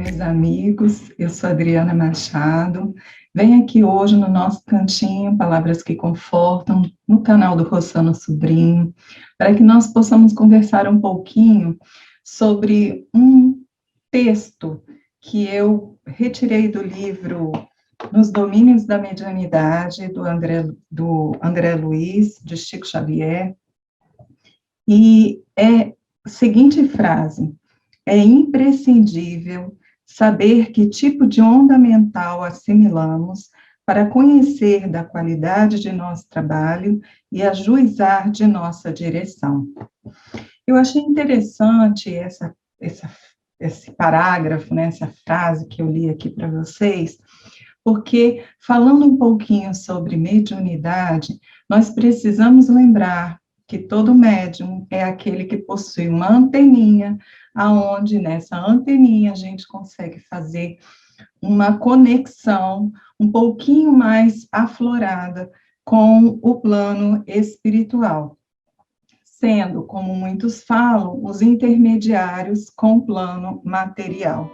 meus amigos. Eu sou Adriana Machado. Venho aqui hoje no nosso cantinho Palavras que Confortam, no canal do Rossano Sobrinho, para que nós possamos conversar um pouquinho sobre um texto que eu retirei do livro Nos Domínios da Mediunidade, do André Luiz, de Chico Xavier, e é a seguinte frase: é imprescindível saber que tipo de onda mental assimilamos para conhecer da qualidade de nosso trabalho e ajuizar de nossa direção. Eu achei interessante esse parágrafo, né, essa frase que eu li aqui para vocês, porque, falando um pouquinho sobre mediunidade, nós precisamos lembrar que todo médium é aquele que possui uma anteninha, aonde nessa anteninha a gente consegue fazer uma conexão um pouquinho mais aflorada com o plano espiritual, sendo, como muitos falam, os intermediários com o plano material.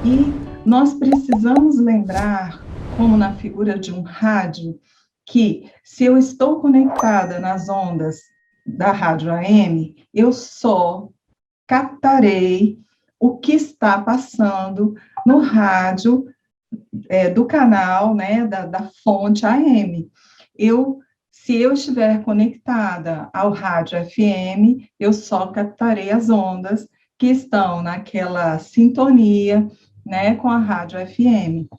E nós precisamos lembrar, como na figura de um rádio, que se eu estou conectada nas ondas da rádio AM, eu só captarei o que está passando no rádio do canal, né, da fonte AM. Se eu estiver conectada ao rádio FM, eu só captarei as ondas que estão naquela sintonia, né, com a rádio FM.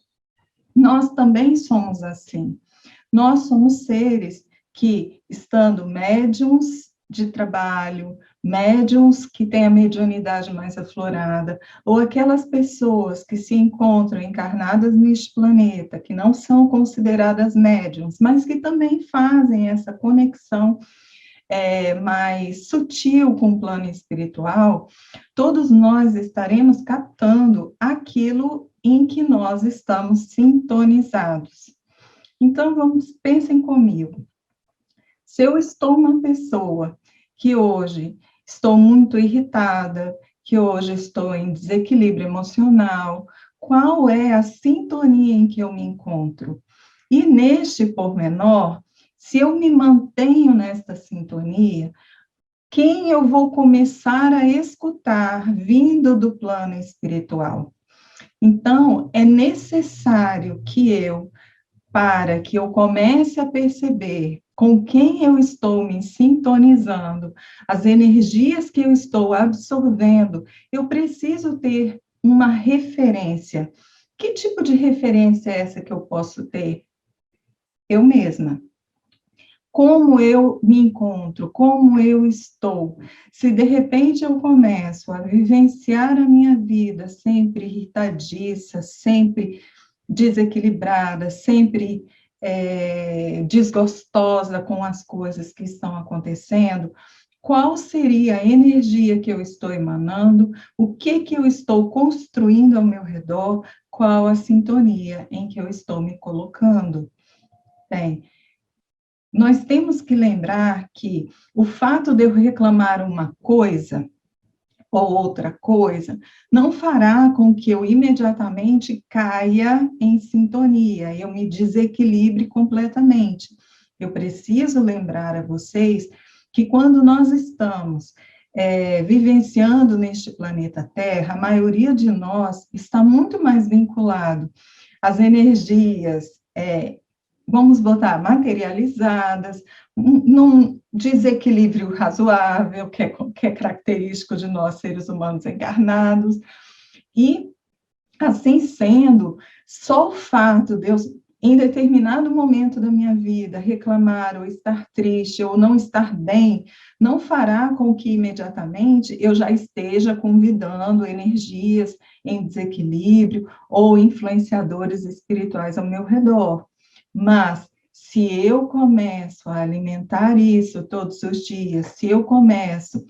Nós também somos assim. Nós somos seres que, estando médiums de trabalho, médiums que têm a mediunidade mais aflorada, ou aquelas pessoas que se encontram encarnadas neste planeta, que não são consideradas médiums, mas que também fazem essa conexão mais sutil com o plano espiritual, todos nós estaremos captando aquilo em que nós estamos sintonizados. Então, pensem comigo. Se eu estou uma pessoa que hoje estou muito irritada, que hoje estou em desequilíbrio emocional, qual é a sintonia em que eu me encontro? E neste pormenor, se eu me mantenho nesta sintonia, quem eu vou começar a escutar vindo do plano espiritual? Então, é necessário para que eu comece a perceber com quem eu estou me sintonizando, as energias que eu estou absorvendo, eu preciso ter uma referência. Que tipo de referência é essa que eu posso ter? Eu mesma. Como eu me encontro, como eu estou. Se de repente eu começo a vivenciar a minha vida sempre irritadiça, sempre desequilibrada, sempre desgostosa com as coisas que estão acontecendo, qual seria a energia que eu estou emanando, o que eu estou construindo ao meu redor, qual a sintonia em que eu estou me colocando? Bem, nós temos que lembrar que o fato de eu reclamar uma coisa ou outra coisa não fará com que eu imediatamente caia em sintonia, eu me desequilibre completamente. Eu preciso lembrar a vocês que quando nós estamos vivenciando neste planeta Terra, a maioria de nós está muito mais vinculado às energias vamos botar, materializadas, num desequilíbrio razoável, que é característico de nós, seres humanos encarnados, e, assim sendo, só o fato de eu, em determinado momento da minha vida, reclamar, ou estar triste, ou não estar bem, não fará com que, imediatamente, eu já esteja convidando energias em desequilíbrio, ou influenciadores espirituais ao meu redor. Mas, se eu começo a alimentar isso todos os dias, se eu começo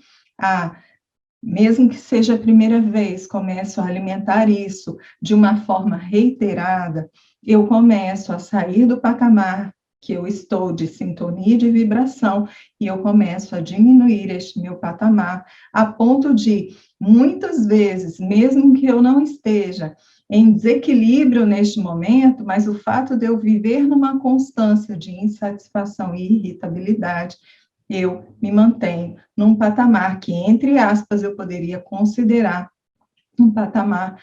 mesmo que seja a primeira vez, começo a alimentar isso de uma forma reiterada, eu começo a sair do patamar que eu estou de sintonia e de vibração, e eu começo a diminuir este meu patamar, a ponto de, muitas vezes, mesmo que eu não esteja em desequilíbrio neste momento, mas o fato de eu viver numa constância de insatisfação e irritabilidade, eu me mantenho num patamar que, entre aspas, eu poderia considerar um patamar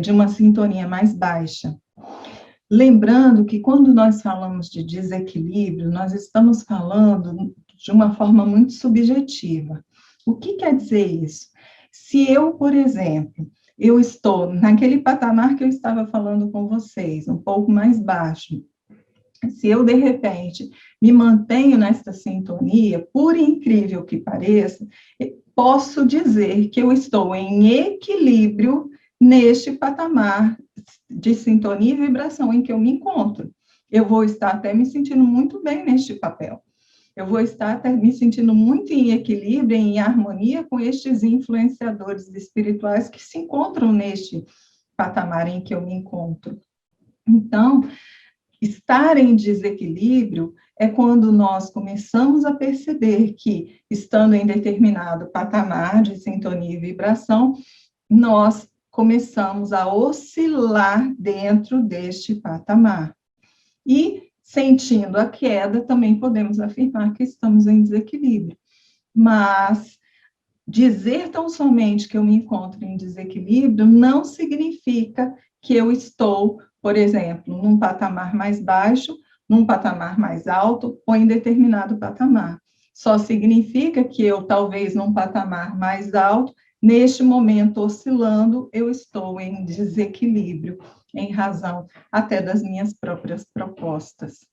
de uma sintonia mais baixa. Lembrando que quando nós falamos de desequilíbrio, nós estamos falando de uma forma muito subjetiva. O que quer dizer isso? Se eu, por exemplo, eu estou naquele patamar que eu estava falando com vocês, um pouco mais baixo, se eu, de repente, me mantenho nesta sintonia, por incrível que pareça, posso dizer que eu estou em equilíbrio neste patamar de sintonia e vibração em que eu me encontro. Eu vou estar até me sentindo muito bem neste papel. Eu vou estar até me sentindo muito em equilíbrio, em harmonia com estes influenciadores espirituais que se encontram neste patamar em que eu me encontro. Então, estar em desequilíbrio é quando nós começamos a perceber que, estando em determinado patamar de sintonia e vibração, nós começamos a oscilar dentro deste patamar. E, sentindo a queda, também podemos afirmar que estamos em desequilíbrio. Mas dizer tão somente que eu me encontro em desequilíbrio não significa que eu estou, por exemplo, num patamar mais baixo, num patamar mais alto ou em determinado patamar. Só significa que eu, talvez, num patamar mais alto, neste momento oscilando, eu estou em desequilíbrio, em razão até das minhas próprias propostas.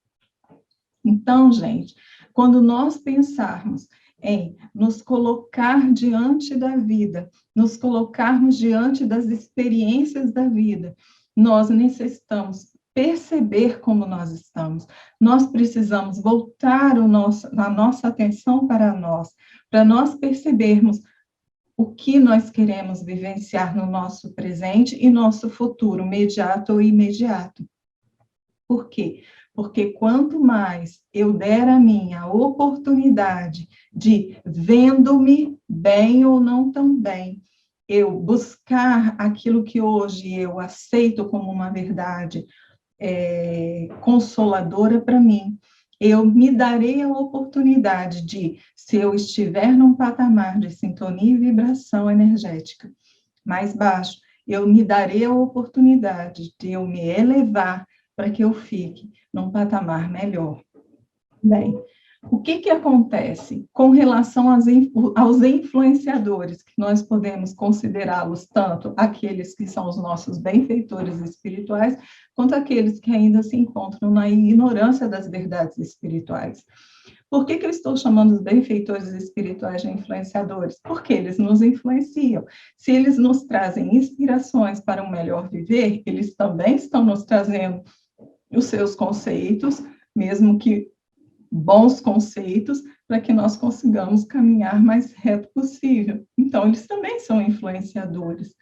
Então, gente, quando nós pensarmos em nos colocar diante da vida, nos colocarmos diante das experiências da vida, nós necessitamos perceber como nós estamos. Nós precisamos voltar a nossa atenção para nós percebermos o que nós queremos vivenciar no nosso presente e nosso futuro, imediato ou imediato. Por quê? Porque quanto mais eu der a mim a oportunidade de, vendo-me bem ou não tão bem, eu buscar aquilo que hoje eu aceito como uma verdade consoladora para mim, eu me darei a oportunidade de, se eu estiver num patamar de sintonia e vibração energética mais baixo, eu me darei a oportunidade de eu me elevar para que eu fique num patamar melhor. Bem, o que acontece com relação aos influenciadores, que nós podemos considerá-los tanto aqueles que são os nossos benfeitores espirituais, quanto aqueles que ainda se encontram na ignorância das verdades espirituais? Por que eu estou chamando os benfeitores espirituais de influenciadores? Porque eles nos influenciam. Se eles nos trazem inspirações para um melhor viver, eles também estão nos trazendo os seus conceitos, mesmo que bons conceitos, para que nós consigamos caminhar mais reto possível. Então, eles também são influenciadores.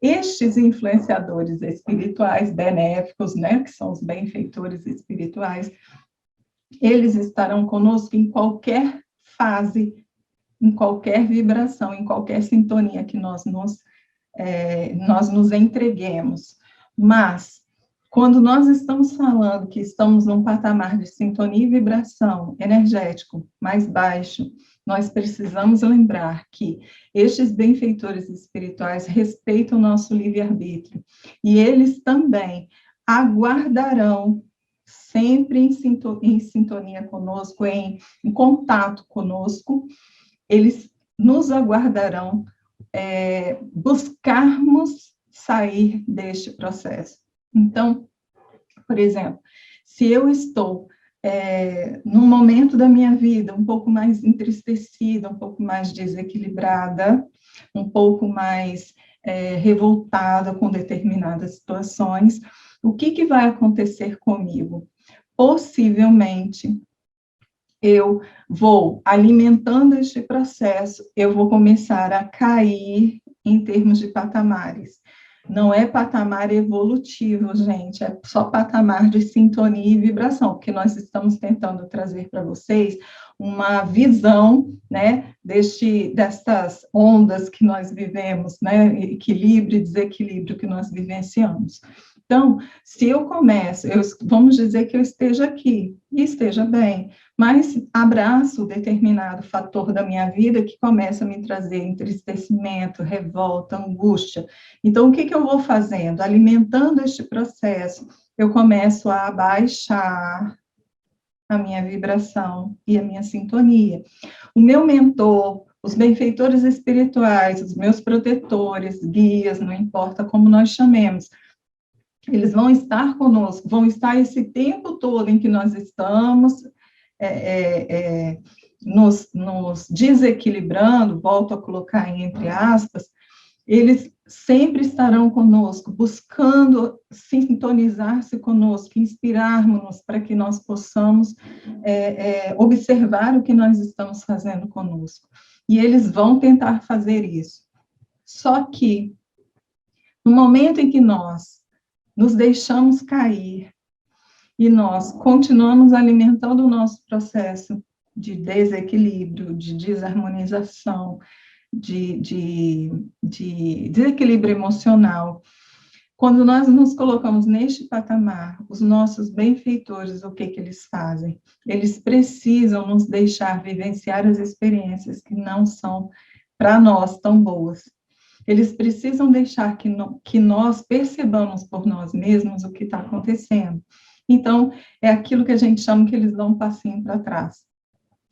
Estes influenciadores espirituais benéficos, né, que são os benfeitores espirituais, eles estarão conosco em qualquer fase, em qualquer vibração, em qualquer sintonia que nós nos entreguemos. Mas, quando nós estamos falando que estamos num patamar de sintonia e vibração energético mais baixo, nós precisamos lembrar que estes benfeitores espirituais respeitam o nosso livre-arbítrio e eles também aguardarão sempre em sintonia conosco, em contato conosco, eles nos aguardarão buscarmos sair deste processo. Então, por exemplo, se eu estou num momento da minha vida um pouco mais entristecida, um pouco mais desequilibrada, um pouco mais revoltada com determinadas situações, o que vai acontecer comigo? Possivelmente, eu vou alimentando este processo, eu vou começar a cair em termos de patamares. Não é patamar evolutivo, gente, é só patamar de sintonia e vibração, porque nós estamos tentando trazer para vocês uma visão, né, destas ondas que nós vivemos, né, equilíbrio e desequilíbrio que nós vivenciamos. Então, se eu começo, vamos dizer que eu esteja aqui, e esteja bem, mas abraço determinado fator da minha vida que começa a me trazer entristecimento, revolta, angústia. Então, o que eu vou fazendo? Alimentando este processo, eu começo a abaixar a minha vibração e a minha sintonia. O meu mentor, os benfeitores espirituais, os meus protetores, guias, não importa como nós chamemos, eles vão estar conosco, vão estar esse tempo todo em que nós estamos nos desequilibrando, volto a colocar entre aspas, eles sempre estarão conosco, buscando sintonizar-se conosco, inspirarmos-nos para que nós possamos observar o que nós estamos fazendo conosco. E eles vão tentar fazer isso. Só que, no momento em que nós nos deixamos cair e nós continuamos alimentando o nosso processo de desequilíbrio, de desarmonização, de desequilíbrio emocional, quando nós nos colocamos neste patamar, os nossos benfeitores, o que eles fazem? Eles precisam nos deixar vivenciar as experiências que não são, para nós, tão boas. Eles precisam deixar que nós percebamos por nós mesmos o que está acontecendo. Então, é aquilo que a gente chama que eles dão um passinho para trás.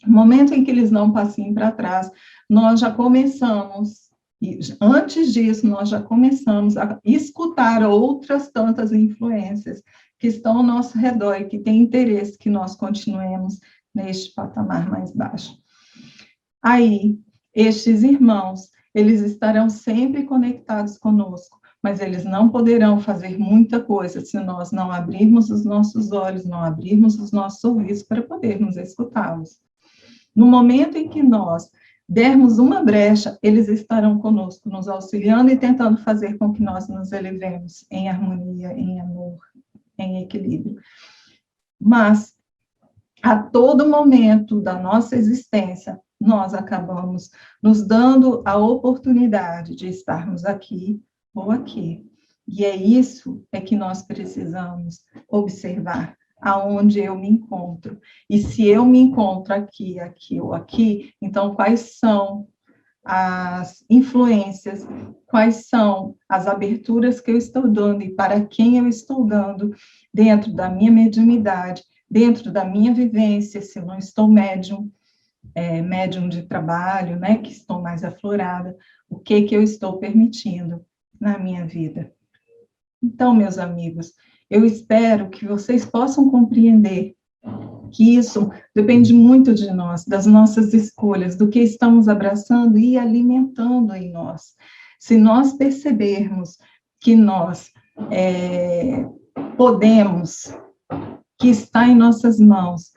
No momento em que eles dão um passinho para trás, nós já começamos, e antes disso, nós já começamos a escutar outras tantas influências que estão ao nosso redor e que têm interesse que nós continuemos neste patamar mais baixo. Aí, estes irmãos, eles estarão sempre conectados conosco, mas eles não poderão fazer muita coisa se nós não abrirmos os nossos olhos, não abrirmos os nossos ouvidos para podermos escutá-los. No momento em que nós dermos uma brecha, eles estarão conosco, nos auxiliando e tentando fazer com que nós nos elevemos em harmonia, em amor, em equilíbrio. Mas, a todo momento da nossa existência, nós acabamos nos dando a oportunidade de estarmos aqui ou aqui. E é isso que nós precisamos observar, aonde eu me encontro. E se eu me encontro aqui, aqui ou aqui, então quais são as influências, quais são as aberturas que eu estou dando e para quem eu estou dando dentro da minha mediunidade, dentro da minha vivência, se eu não estou médium de trabalho, né, que estou mais aflorada, o que eu estou permitindo na minha vida. Então, meus amigos, eu espero que vocês possam compreender que isso depende muito de nós, das nossas escolhas, do que estamos abraçando e alimentando em nós. Se nós percebermos que nós podemos, que está em nossas mãos,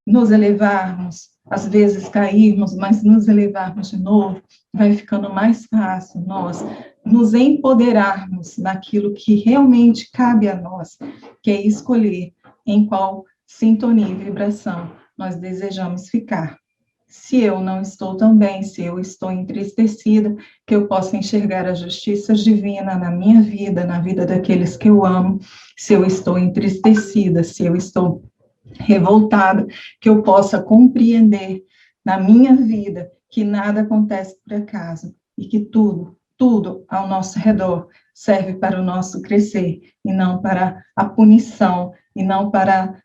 nos elevarmos, às vezes cairmos, mas nos elevarmos de novo, vai ficando mais fácil nós nos empoderarmos naquilo que realmente cabe a nós, que é escolher em qual sintonia e vibração nós desejamos ficar. Se eu não estou tão bem, se eu estou entristecida, que eu possa enxergar a justiça divina na minha vida, na vida daqueles que eu amo. Se eu estou entristecida, se eu estou revoltada, que eu possa compreender na minha vida que nada acontece por acaso e que tudo ao nosso redor serve para o nosso crescer e não para a punição e não para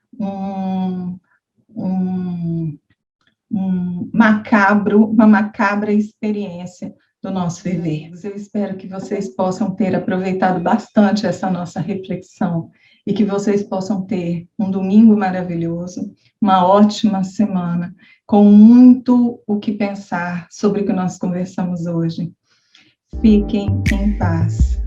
uma macabra experiência do nosso viver. Eu espero que vocês possam ter aproveitado bastante essa nossa reflexão e que vocês possam ter um domingo maravilhoso, uma ótima semana, com muito o que pensar sobre o que nós conversamos hoje. Fiquem em paz.